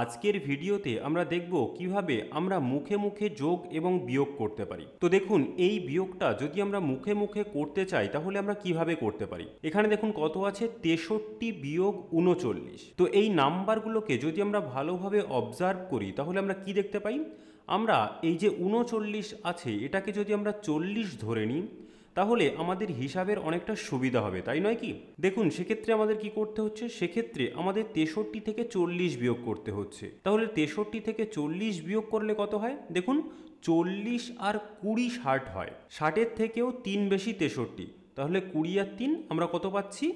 আজকের ভিডিওতে আমরা দেখব কিভাবে আমরা মুখে মুখে যোগ এবং বিয়োগ করতে পারি। তো দেখুন, এই বিয়োগটা যদি আমরা মুখে মুখে করতে চাই তাহলে আমরা কিভাবে করতে পারি। এখানে দেখুন কত আছে, 63 বিয়োগ 39। তো এই নাম্বারগুলোকে যদি আমরা ভালোভাবে অবজার্ভ করি তাহলে আমরা কি দেখতে পাই। আমরা এই যে 39 আছে এটাকে যদি আমরা 40 ধরে নিই তাহলে আমাদের হিসাবের অনেকটা সুবিধা হবে, তাই নয় কি? দেখুন, সেক্ষেত্রে আমাদের কি করতে হচ্ছে, সেক্ষেত্রে আমাদের 63 থেকে 40 বিয়োগ করতে হচ্ছে। তাহলে 63 থেকে 40 বিয়োগ করলে কত হয় দেখুন, 40 আর 20 60 হয়। 60-এর থেকেও 3 বেশি 63, তাহলে 20 আর 3 আমরা কত পাচ্ছি,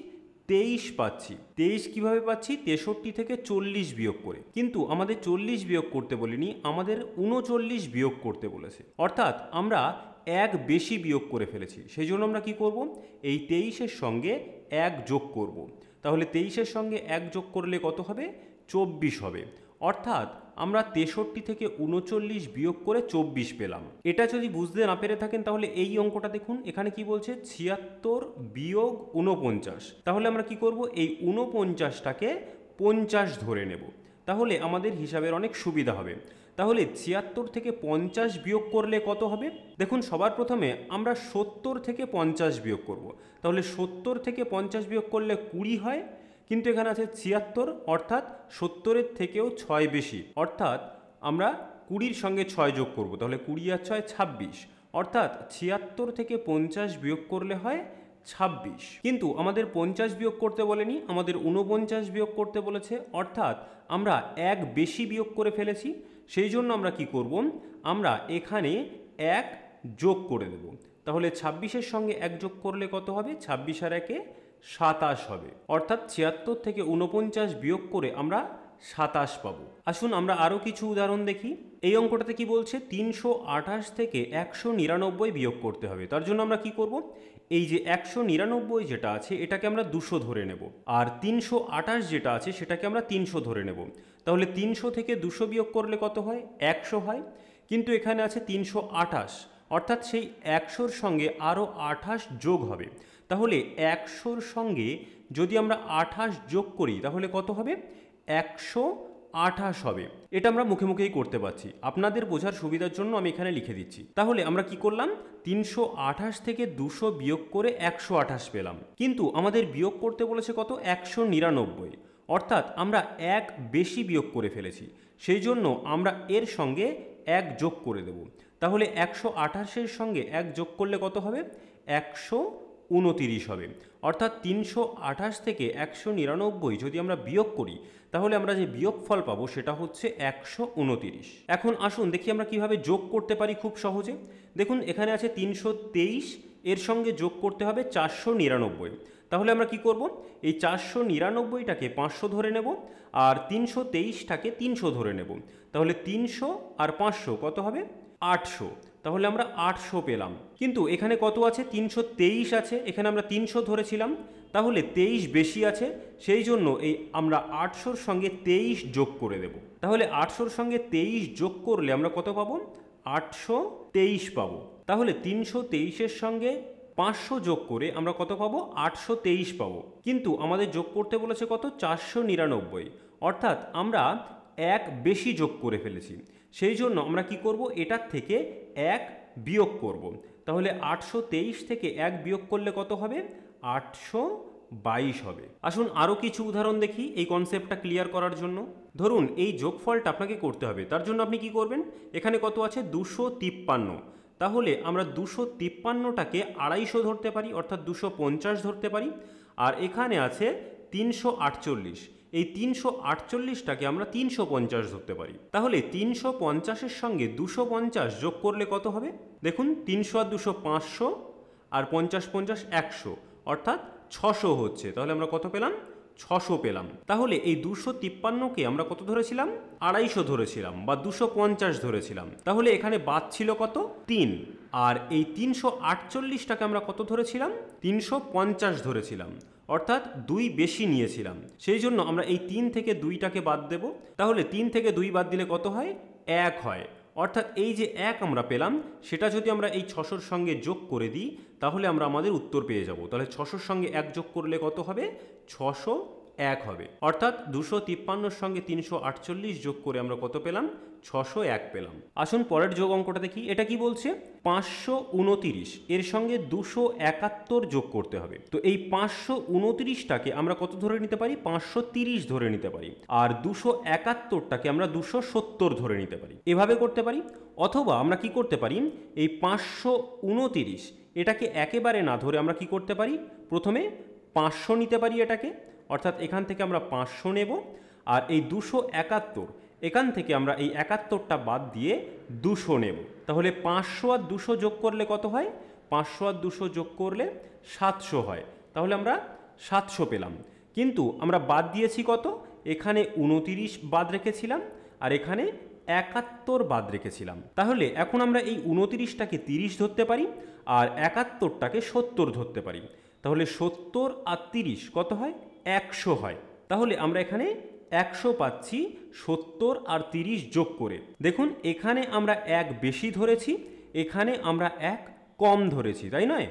23 পাচ্ছি। 23 কিভাবে পাচ্ছি, 63 থেকে 40 বিয়োগ করে। কিন্তু আমাদের 40 বিয়োগ করতে বলেনি, আমাদের 39 বিয়োগ করতে বলেছে। অর্থাৎ আমরা এক বেশি বিয়োগ করে ফেলেছি। সেই জন্য আমরা কি করব, এই 23-এর সঙ্গে 1 যোগ করব। তাহলে 23-এর সঙ্গে 1 যোগ করলে কত হবে, 24 হবে। অর্থাৎ আমরা 63 থেকে 39 বিয়োগ করে 24 পেলাম। এটা যদি বুঝতে না পেরে থাকেন তাহলে এই অঙ্কটা দেখুন, এখানে কি বলছে, 76 বিয়োগ 49। তাহলে আমরা কি করব, এই 49টাকে 50 ধরে নেব, তাহলে আমাদের হিসাবের অনেক সুবিধা হবে। তাহলে 76 থেকে 50 বিয়োগ করলে কত হবে দেখুন, সবার প্রথমে আমরা 70 থেকে 50 বিয়োগ করব। তাহলে 70 থেকে 50 বিয়োগ করলে 20 হয়, কিন্তু এখানে আছে 76, অর্থাৎ 70-এর থেকেও 6 বেশি। অর্থাৎ আমরা 20-র সঙ্গে 6 যোগ করব, তাহলে 20 আর 6 26। অর্থাৎ 76 থেকে 50 বিয়োগ করলে হয় 26। কিন্তু আমাদের 50 বিয়োগ করতে বলেনি, আমাদের 49 বিয়োগ করতে বলেছে। অর্থাৎ আমরা এক বেশি বিয়োগ করে ফেলেছি। সেই জন্য আমরা কি করব, আমরা এখানে 1 যোগ করে দেব। তাহলে 26-এর সঙ্গে 1 যোগ করলে কত হবে, 26 আর 1-এ 27 হবে। অর্থাৎ 76 থেকে 49 বিয়োগ করে আমরা 27 পাবো। আসুন আমরা আরও কিছু উদাহরণ দেখি। এই অঙ্কটাতে কি বলছে, 328 থেকে 199 বিয়োগ করতে হবে। তার জন্য আমরা কি করব, এই যে 199 যেটা আছে এটাকে আমরা 200 ধরে নেব, আর 328 যেটা আছে সেটাকে আমরা 300 ধরে নেব। তাহলে 300 থেকে 200 বিয়োগ করলে কত হয়, 100 হয়। কিন্তু এখানে আছে 328, অর্থাৎ সেই 100-র সঙ্গে আরও 28 যোগ হবে। তাহলে 100-র সঙ্গে যদি আমরা 28 যোগ করি তাহলে কত হবে, 128 হবে। এটা আমরা মুখে মুখেই করতে পারছি, আপনাদের বোঝার সুবিধার জন্য আমি এখানে লিখে দিচ্ছি। তাহলে আমরা কি করলাম, 328 থেকে 200 বিয়োগ করে 128 পেলাম। কিন্তু আমাদের বিয়োগ করতে বলেছে কত, 199। অর্থাৎ আমরা এক বেশি বিয়োগ করে ফেলেছি। সেই জন্য আমরা এর সঙ্গে 1 যোগ করে দেব। তাহলে 128-এর সঙ্গে 1 যোগ করলে কত হবে, 129 হবে। অর্থাৎ 328 থেকে 199 যদি আমরা বিয়োগ করি তাহলে আমরা যে বিয়োগফল পাবো সেটা হচ্ছে 129। এখন আসুন দেখি আমরা কিভাবে যোগ করতে পারি খুব সহজে। দেখুন, এখানে আছে 323, এর সঙ্গে যোগ করতে হবে 499। তাহলে আমরা কি করব, এই 499টাকে 500 ধরে নেব, আর 323টাকে 300 ধরে নেব। তাহলে 300 আর 500 কত হবে, 800। তাহলে আমরা 800 পেলাম। কিন্তু এখানে কত আছে, 323 আছে, এখানে আমরা 300 ধরেছিলাম, তাহলে 23 বেশি আছে। সেই জন্য এই আমরা 800-র সঙ্গে 23 যোগ করে দেব। তাহলে 800-র সঙ্গে 23 যোগ করলে আমরা কত পাবো, 823 পাবো। তাহলে 323-এর সঙ্গে 500 যোগ করে আমরা কত পাবো, 823 পাবো। কিন্তু আমাদের যোগ করতে বলেছে কত, 499। অর্থাৎ আমরা এক বেশি যোগ করে ফেলেছি। সেই জন্য আমরা কি করব, এটার থেকে 1 বিয়োগ করব। তাহলে 823 থেকে 1 বিয়োগ করলে কত হবে, 822 হবে। আসুন আরও কিছু উদাহরণ দেখি এই কনসেপ্টটা ক্লিয়ার করার জন্য। ধরুন এই যোগফলটা আপনাকে করতে হবে, তার জন্য আপনি কি করবেন, এখানে কত আছে, 253। তাহলে আমরা 253টাকে 250 ধরতে পারি, অর্থাৎ 250 ধরতে পারি। আর এখানে আছে 348, এই 348টাকে আমরা 350 ধরতে পারি। তাহলে 350-এর সঙ্গে 250 যোগ করলে কত হবে দেখুন, 300 আর 200 500, আর 50 50 100, অর্থাৎ 600 হচ্ছে। তাহলে আমরা কত পেলাম, 600 পেলাম। তাহলে এই 253কে আমরা কত ধরেছিলাম, 250 ধরেছিলাম, বা 250 ধরেছিলাম। তাহলে এখানে বাদ ছিল কত, 3। আর এই 348টাকে আমরা কত ধরেছিলাম, 350 ধরেছিলাম, অর্থাৎ 2 বেশি নিয়েছিলাম। সেই জন্য আমরা এই 3 থেকে 2টাকে বাদ দেব। তাহলে 3 থেকে 2 বাদ দিলে কত হয়, 1 হয়। অর্থাৎ এই যে 1 আমরা পেলাম সেটা যদি আমরা এই 600-র সঙ্গে যোগ করে দিই তাহলে আমরা আমাদের উত্তর পেয়ে যাব। তাহলে 600-র সঙ্গে 1 যোগ করলে কত হবে, 600 এক হবে। অর্থাৎ 253 সঙ্গে 348 যোগ করে আমরা কত পেলাম? 601 পেলাম। আসুন পরের যোগ অঙ্কটা দেখি। এটা কি বলছে? 529 এর সঙ্গে 271 যোগ করতে হবে। তো এই 529টাকে আমরা কত ধরে নিতে পারি? 530 ধরে নিতে পারি। আর 271টাকে আমরা 270 ধরে নিতে পারি। এভাবে করতে পারি। অথবা আমরা কি করতে পারি? এই 529 এটাকে একেবারে না ধরে আমরা কি করতে পারি? প্রথমে 500 নিতে পারি এটাকে, অর্থাৎ এখান থেকে আমরা 500 নেব। আর এই 271 এখান থেকে আমরা এই 71টা বাদ দিয়ে 200 নেব। তাহলে 500 আর 200 যোগ করলে কত হয়? 500 আর 200 যোগ করলে 700 হয়। তাহলে আমরা 700 পেলাম। কিন্তু আমরা বাদ দিয়েছি কত? এখানে 29 বাদ রেখেছিলাম আর এখানে 71 বাদ রেখেছিলাম। তাহলে এখন আমরা এই 29টাকে 30 ধরতে পারি আর 71টাকে 70 ধরতে পারি। তাহলে 70 আর 30 কত হয়? 100 হয়। তাহলে আমরা এখানে 100 পাচ্ছি 70 আর 30 যোগ করে। দেখুন এখানে আমরা 1 বেশি ধরেছি, এখানে আমরা 1 কম ধরেছি, তাই নয়?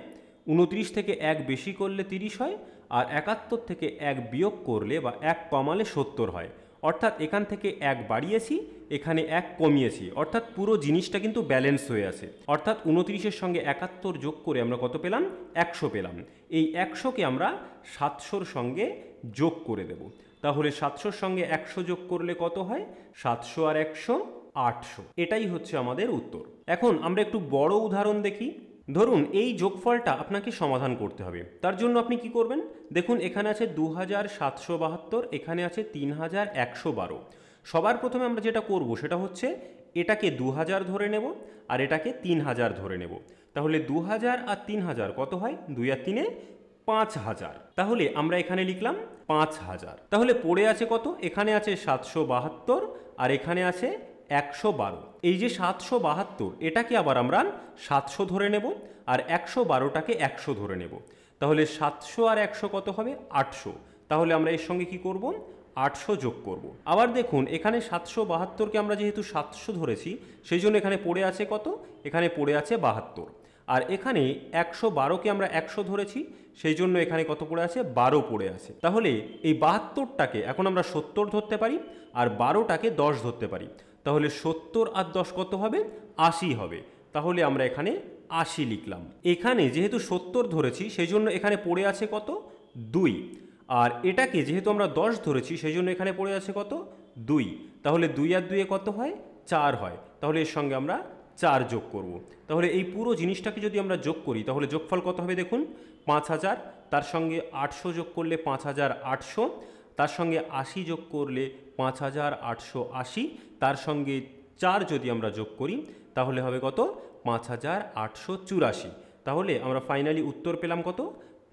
29 থেকে 1 বেশি করলে 30 হয় আর 71 থেকে 1 বিয়োগ করলে বা 1 কমালে 70 হয়। অর্থাৎ এখান থেকে 1 বাড়িয়েছি, এখানে 1 কমিয়েছি, অর্থাৎ পুরো জিনিসটা কিন্তু ব্যালেন্স হয়ে আছে। অর্থাৎ 29-এর সঙ্গে 71 যোগ করে আমরা কত পেলাম? 100 পেলাম। এই 100কে আমরা 700-র সঙ্গে যোগ করে দেব। তাহলে 700-র সঙ্গে 100 যোগ করলে কত হয়? 700 আর 100 800। এটাই হচ্ছে আমাদের উত্তর। এখন আমরা একটু বড় উদাহরণ দেখি। ধরুন এই যোগফলটা আপনাকে সমাধান করতে হবে। তার জন্য আপনি কি করবেন? দেখুন এখানে আছে 2772, এখানে আছে 3112। সবার প্রথমে আমরা যেটা করব সেটা হচ্ছে এটাকে 2000 ধরে নেব আর এটাকে 3000 ধরে নেব। তাহলে 2000 আর 3000 কত হয়? 2 আর 3 5000। তাহলে আমরা এখানে লিখলাম 5000। তাহলে পড়ে আছে কত? এখানে আছে 772 আর এখানে আছে 112। এই যে 772 এটাকে আবার আমরা 700 ধরে নেব আর 112টাকে 100 ধরে নেব। তাহলে 700 আর 100 কত হবে? 800। তাহলে আমরা এর সঙ্গে কি করব? 800 যোগ করব। আবার দেখুন এখানে 772কে আমরা যেহেতু 700 ধরেছি সেই জন্য এখানে পড়ে আছে কত? এখানে পড়ে আছে 72। আর এখানে 112কে আমরা 100 ধরেছি সেই জন্য এখানে কত পড়ে আছে? 12 পড়ে আছে। তাহলে এই 72টাকে এখন আমরা 70 ধরতে পারি আর 12টাকে 10 ধরতে পারি। তাহলে 70 আর 10 কত হবে? 80 হবে। তাহলে আমরা এখানে 80 লিখলাম। এখানে যেহেতু 70 ধরেছি সেই জন্য এখানে পড়ে আছে কত? 2। আর এটাকে যেহেতু আমরা 10 ধরেছি সেই জন্য এখানে পড়ে আছে কত? 2। তাহলে 2 আর 2 কত হয়? 4 হয়। তাহলে এর সঙ্গে আমরা 4 যোগ করব। তাহলে এই পুরো জিনিসটাকে যদি আমরা যোগ করি তাহলে যোগফল কত হবে দেখুন? 5000, তার সঙ্গে 800 যোগ করলে 5800, তার সঙ্গে 80 যোগ করলে 5880, তার সঙ্গে 4 যদি আমরা যোগ করি তাহলে হবে কত? 5884। তাহলে আমরা ফাইনালি উত্তর পেলাম কত?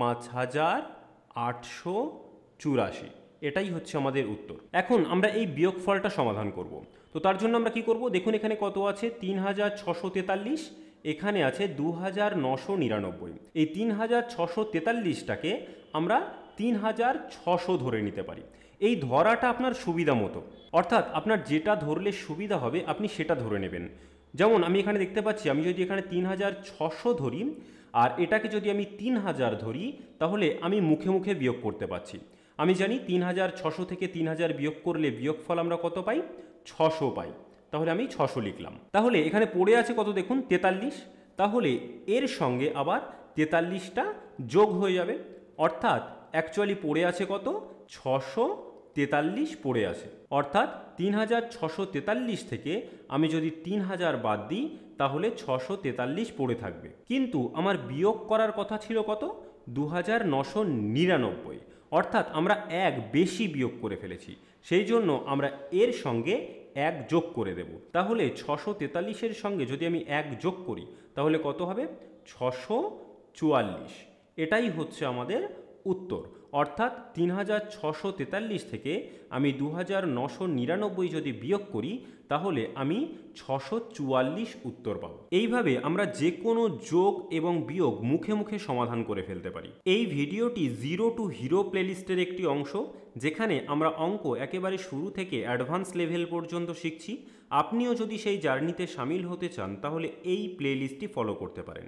5884। এটাই হচ্ছে আমাদের উত্তর। এখন আমরা এই বিয়োগফলটা সমাধান করব। তো তার জন্য আমরা কি করব? দেখুন এখানে কত আছে? 3643, এখানে আছে 2999। এই 3643টাকে আমরা 3600 ধরে নিতে পারি। এই ধরাটা আপনার সুবিধা মতো, অর্থাৎ আপনার যেটা ধরলে সুবিধা হবে আপনি সেটা ধরে নেবেন। যেমন আমি এখানে দেখতে পাচ্ছি আমি যদি এখানে 3600 ধরি আর এটাকে যদি আমি 3000 ধরি তাহলে আমি মুখে মুখে বিয়োগ করতে পারছি। আমি জানি 3600 থেকে 3000 বিয়োগ করলে বিয়োগফল আমরা কত পাই? 600 পাই। তাহলে আমি 600 লিখলাম। তাহলে এখানে পড়ে আছে কত দেখুন? 43। তাহলে এর সঙ্গে আবার 43টা যোগ হয়ে যাবে, অর্থাৎ অ্যাকচুয়ালি পড়ে আছে কত? 643 পড়ে আছে। অর্থাৎ 3643 থেকে আমি যদি 3000 বাদ দিই তাহলে 643 পড়ে থাকবে। কিন্তু আমার বিয়োগ করার কথা ছিল কত? 2999। অর্থাৎ আমরা 1 বেশি বিয়োগ করে ফেলেছি, সেই জন্য আমরা এর সঙ্গে 1 যোগ করে দেব। তাহলে 643-এর সঙ্গে যদি আমি 1 যোগ করি তাহলে কত হবে? 644। এটাই হচ্ছে আমাদের উত্তর। অর্থাৎ 3643 থেকে আমি 2999 যদি বিয়োগ করি তাহলে আমি 644 উত্তর পাবো। এইভাবে আমরা যে কোনো যোগ এবং বিয়োগ মুখে মুখে সমাধান করে ফেলতে পারি। এই ভিডিওটি জিরো টু হিরো প্লেলিস্টের একটি অংশ, যেখানে আমরা অঙ্ক একেবারে শুরু থেকে অ্যাডভান্স লেভেল পর্যন্ত শিখছি। আপনিও যদি সেই জার্নিতে সামিল হতে চান তাহলে এই প্লেলিস্টটি ফলো করতে পারেন।